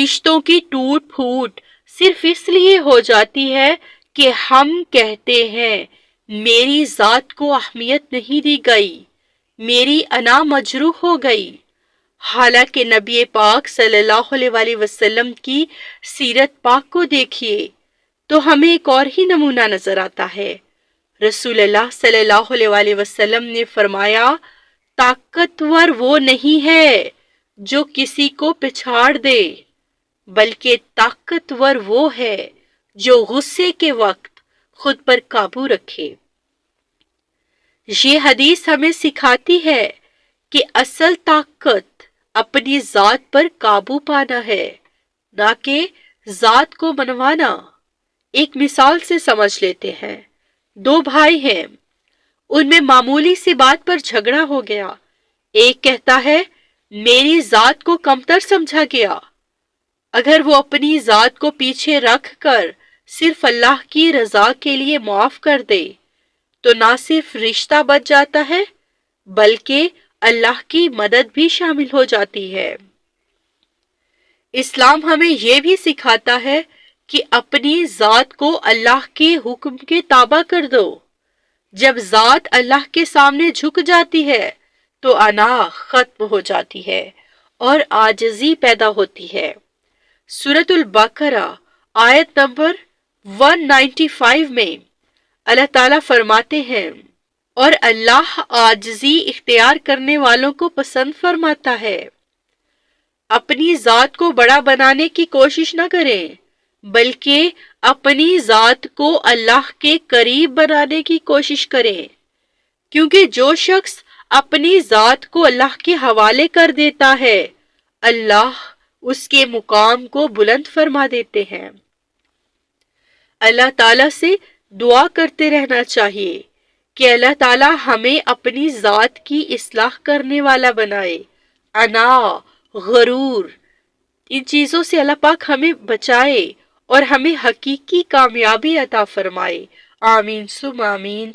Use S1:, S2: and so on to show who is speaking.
S1: رشتوں کی ٹوٹ پھوٹ صرف اس لیے ہو جاتی ہے کہ ہم کہتے ہیں میری ذات کو اہمیت نہیں دی گئی، میری انا مجروح ہو گئی۔ حالانکہ نبی پاک صلی اللہ علیہ وآلہ وسلم کی سیرت پاک کو دیکھیے تو ہمیں ایک اور ہی نمونہ نظر آتا ہے۔ رسول اللہ صلی اللہ علیہ وآلہ وسلم نے فرمایا، طاقتور وہ نہیں ہے جو کسی کو پچھاڑ دے، بلکہ طاقتور وہ ہے جو غصے کے وقت خود پر قابو رکھے۔ یہ حدیث ہمیں سکھاتی ہے کہ اصل طاقت اپنی ذات پر قابو پانا ہے، نہ کہ ذات کو منوانا۔ ایک مثال سے سمجھ لیتے ہیں۔ دو بھائی ہیں، ان میں معمولی سی بات پر جھگڑا ہو گیا۔ ایک کہتا ہے میری ذات کو کمتر سمجھا گیا۔ اگر وہ اپنی ذات کو پیچھے رکھ کر صرف اللہ کی رضا کے لیے معاف کر دے تو نہ صرف رشتہ بچ جاتا ہے بلکہ اللہ کی مدد بھی شامل ہو جاتی ہے۔ اسلام ہمیں یہ بھی سکھاتا ہے کہ اپنی ذات کو اللہ کے حکم کے تابع کر دو۔ جب ذات اللہ کے سامنے جھک جاتی ہے تو انا ختم ہو جاتی ہے اور عاجزی پیدا ہوتی ہے۔ سورۃ البقرہ آیت نمبر 195 میں اللہ تعالیٰ فرماتے ہیں، اور اللہ عاجزی اختیار کرنے والوں کو پسند فرماتا ہے۔ اپنی ذات کو بڑا بنانے کی کوشش نہ کریں، بلکہ اپنی ذات کو اللہ کے قریب بنانے کی کوشش کریں، کیونکہ جو شخص اپنی ذات کو اللہ کے حوالے کر دیتا ہے اللہ اس کے مقام کو بلند فرما دیتے ہیں۔ اللہ تعالیٰ سے دعا کرتے رہنا چاہیے کہ اللہ تعالیٰ ہمیں اپنی ذات کی اصلاح کرنے والا بنائے۔ انا، غرور، ان چیزوں سے اللہ پاک ہمیں بچائے اور ہمیں حقیقی کامیابی عطا فرمائے۔ آمین ثم آمین۔